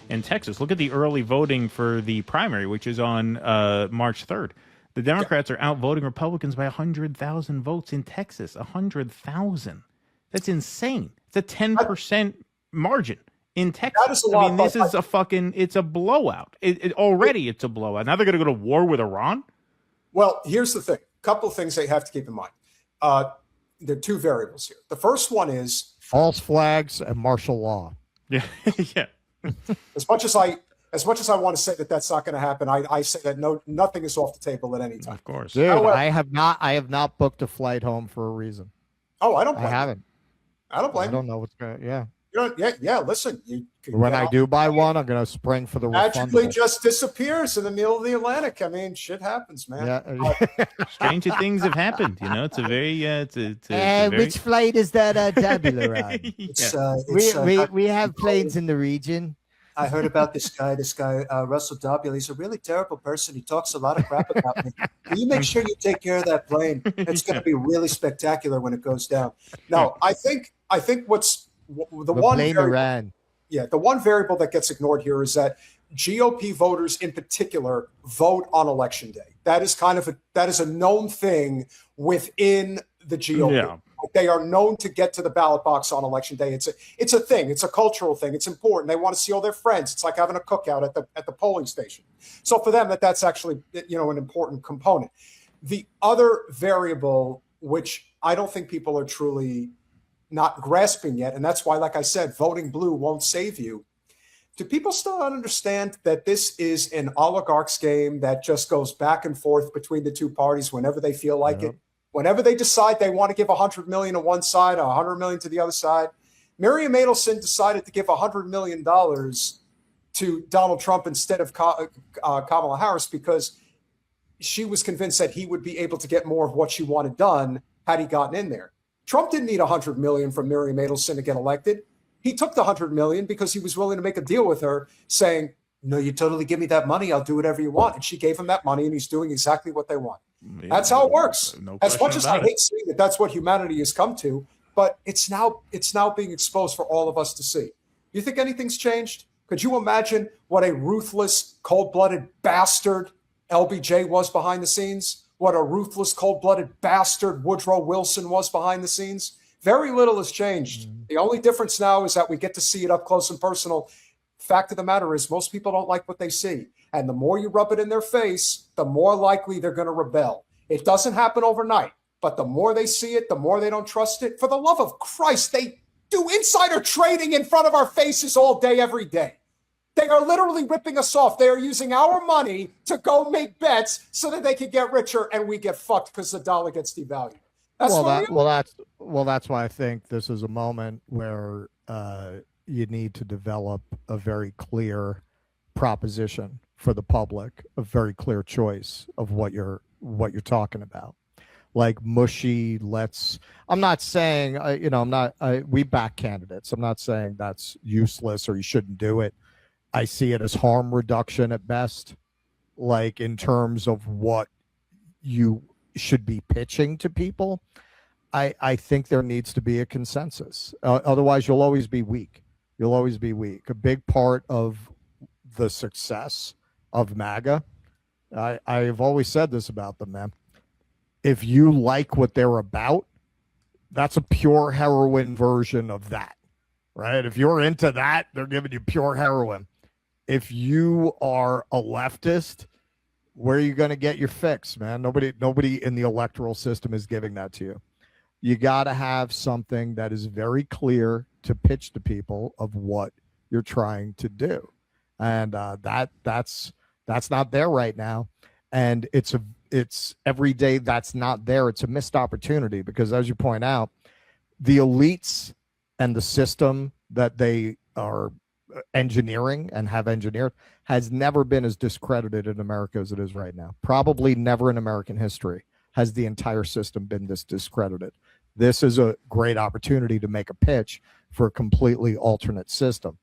in Texas. Look at the early voting for the primary, which is on March 3rd. The Democrats are outvoting Republicans by 100,000 votes in Texas. 100,000. That's insane. It's a 10% margin in Texas. That is a lot. This is it's a blowout. It's a blowout. Now they're going to go to war with Iran? Well, here's the thing. A couple of things they have to keep in mind. There are two variables here. The first one is false flags and martial law. Yeah. Yeah. As much as I want to say that that's not going to happen, I say that nothing is off the table at any time. Of course. Dude, I have not booked a flight home for a reason. Oh, I don't blame I haven't. I don't blame I don't know what's going to, yeah. Listen. When I do buy one, I'm going to spring for the magically just disappears in the middle of the Atlantic. I mean, shit happens, man. Yeah. Stranger things have happened. It's a very which flight is that Tabula on? We have planes in the region. I heard about this guy, Russell Dobule. He's a really terrible person. He talks a lot of crap about me. Will you make sure you take care of that plane? It's going to be really spectacular when it goes down. No, I think what's the one variable, the one variable that gets ignored here is that GOP voters in particular vote on election day. That is a known thing within the GOP. Yeah. They are known to get to the ballot box on election day. It's a thing. It's a cultural thing. It's important. They want to see all their friends. It's like having a cookout at the polling station. So for them, that's actually an important component. The other variable, which I don't think people are truly not grasping yet, and that's why, like I said, voting blue won't save you. Do people still not understand that this is an oligarchs game that just goes back and forth between the two parties whenever they feel like it? Whenever they decide they want to give $100 million to one side, $100 million to the other side. Miriam Adelson decided to give $100 million to Donald Trump instead of Kamala Harris because she was convinced that he would be able to get more of what she wanted done had he gotten in there. Trump didn't need $100 million from Miriam Adelson to get elected. He took the $100 million because he was willing to make a deal with her saying, no, you totally give me that money. I'll do whatever you want. And she gave him that money and he's doing exactly what they want. Yeah, that's how it works. No as much as I hate seeing that that's what humanity has come to, but it's now being exposed for all of us to see. You think anything's changed? Could you imagine what a ruthless, cold-blooded bastard LBJ was behind the scenes? What a ruthless, cold-blooded bastard Woodrow Wilson was behind the scenes? Very little has changed. The only difference now is that we get to see it up close and personal. Fact of the matter is most people don't like what they see. And the more you rub it in their face, the more likely they're going to rebel. It doesn't happen overnight, but the more they see it, the more they don't trust it. For the love of Christ, they do insider trading in front of our faces all day, every day. They are literally ripping us off. They are using our money to go make bets so that they can get richer and we get fucked because the dollar gets devalued. That's why I think this is a moment where you need to develop a very clear proposition for the public, a very clear choice of what you're talking about. Like mushy, I'm not saying, we back candidates. I'm not saying that's useless or you shouldn't do it. I see it as harm reduction at best, like in terms of what you should be pitching to people. I think there needs to be a consensus. Otherwise, you'll always be weak. You'll always be weak. A big part of the success of MAGA, I've always said this about them, man. If you like what they're about, that's a pure heroin version of that, right? If you're into that, they're giving you pure heroin. If you are a leftist, where are you going to get your fix, man? Nobody in the electoral system is giving that to you. You got to have something that is very clear to pitch to people of what you're trying to do. And that's not there right now. And it's every day that's not there. It's a missed opportunity because, as you point out, the elites and the system that they are engineering and have engineered has never been as discredited in America as it is right now. Probably never in American history has the entire system been this discredited. This is a great opportunity to make a pitch for a completely alternate system.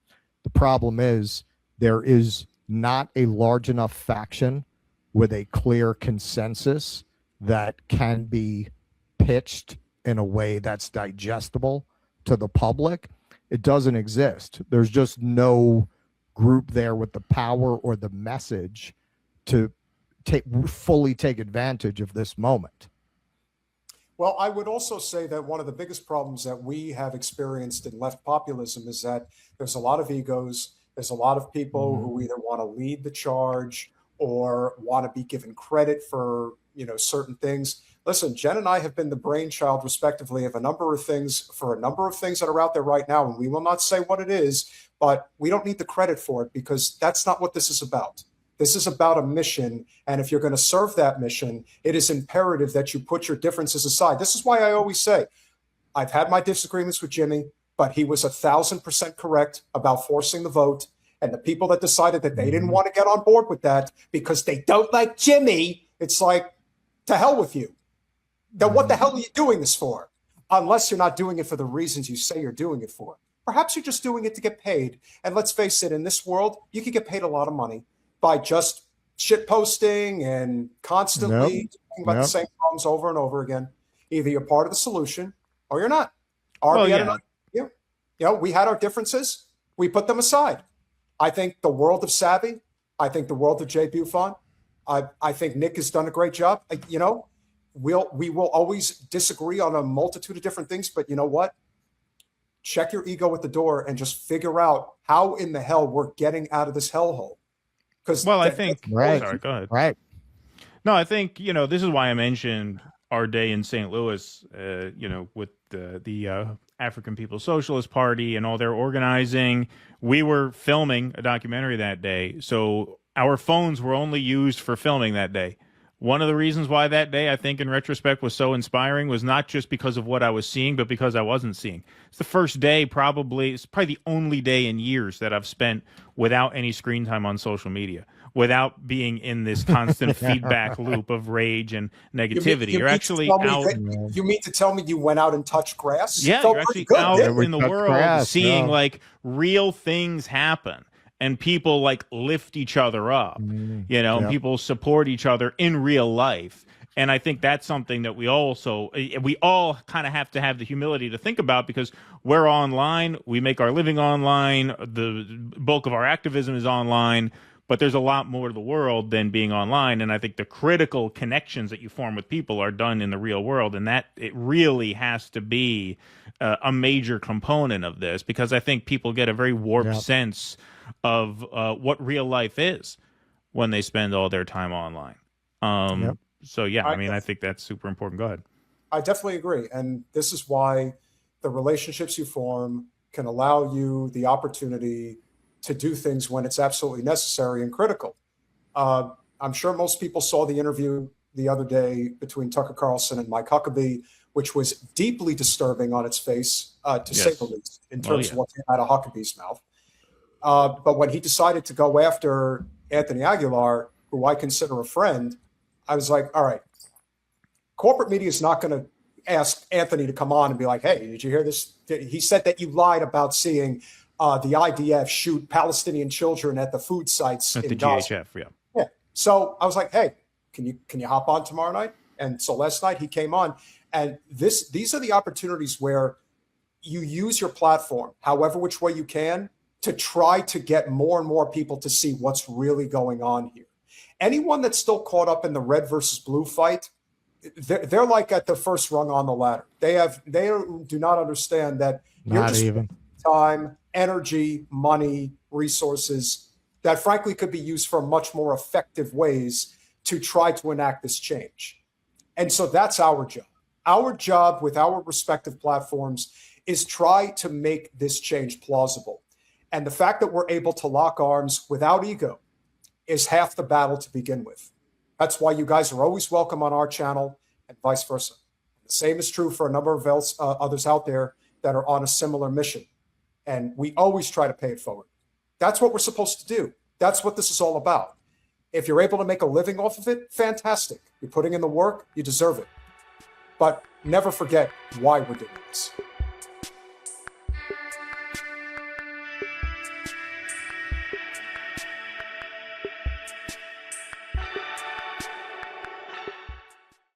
The problem is there is not a large enough faction with a clear consensus that can be pitched in a way that's digestible to the public. It doesn't exist. There's just no group there with the power or the message to fully take advantage of this moment. Well, I would also say that one of the biggest problems that we have experienced in left populism is that there's a lot of egos. There's a lot of people who either want to lead the charge or want to be given credit for, certain things. Listen, Jen and I have been the brainchild, respectively, of a number of things that are out there right now, and we will not say what it is, but we don't need the credit for it because that's not what this is about. This is about a mission, and if you're going to serve that mission, it is imperative that you put your differences aside. This is why I always say, I've had my disagreements with Jimmy, but he was 1,000% correct about forcing the vote. And the people that decided that they didn't want to get on board with that because they don't like Jimmy, it's like, to hell with you. Then what the hell are you doing this for? Unless you're not doing it for the reasons you say you're doing it for. Perhaps you're just doing it to get paid. And let's face it, in this world, you can get paid a lot of money by just shit posting and constantly talking about the same problems over and over again. Either you're part of the solution or you're not. We had our differences. We put them aside. I think the world of Savvy. I think the world of Jay Buffon. I think Nick has done a great job. We will always disagree on a multitude of different things, but you know what? Check your ego at the door and just figure out how in the hell we're getting out of this hellhole. I think. Right. Sorry, go ahead. Right. No, I think this is why I mentioned our day in St. Louis. With the African People's Socialist Party and all their organizing. We were filming a documentary that day, so our phones were only used for filming that day. One of the reasons why that day, I think in retrospect, was so inspiring was not just because of what I was seeing, but because I wasn't seeing. It's the first day, it's probably the only day in years that I've spent without any screen time on social media, without being in this constant feedback loop of rage and negativity. You're actually out. You mean to tell me you went out and touched grass? Yeah, you're actually out in the world seeing like real things happen. And people like lift each other up, and people support each other in real life. And I think that's something that we all kind of have to have the humility to think about because we're online. We make our living online. The bulk of our activism is online. But there's a lot more to the world than being online. And I think the critical connections that you form with people are done in the real world. And that it really has to be a major component of this because I think people get a very warped sense of what real life is when they spend all their time online. So, yeah, I think that's super important. Go ahead. I definitely agree. And this is why the relationships you form can allow you the opportunity to do things when it's absolutely necessary and critical. I'm sure most people saw the interview the other day between Tucker Carlson and Mike Huckabee, which was deeply disturbing on its face, to say the least, in terms of what came out of Huckabee's mouth. But when he decided to go after Anthony Aguilar, who I consider a friend, I was like, all right, corporate media is not going to ask Anthony to come on and be like, hey, did you hear this? He said that you lied about seeing the IDF shoot Palestinian children at the food sites at in the Gaza. GHF, Yeah. So I was like, hey, can you hop on tomorrow night? And so last night he came on, and these are the opportunities where you use your platform, however which way you can, to try to get more and more people to see what's really going on here. Anyone that's still caught up in the red versus blue fight, they're like at the first rung on the ladder. They do not understand that you're just time, energy, money, resources that frankly could be used for much more effective ways to try to enact this change. And so that's our job. Our job with our respective platforms is try to make this change plausible. And the fact that we're able to lock arms without ego is half the battle to begin with. That's why you guys are always welcome on our channel and vice versa. The same is true for a number of others out there that are on a similar mission. And we always try to pay it forward. That's what we're supposed to do. That's what this is all about. If you're able to make a living off of it, fantastic. You're putting in the work, you deserve it. But never forget why we're doing this.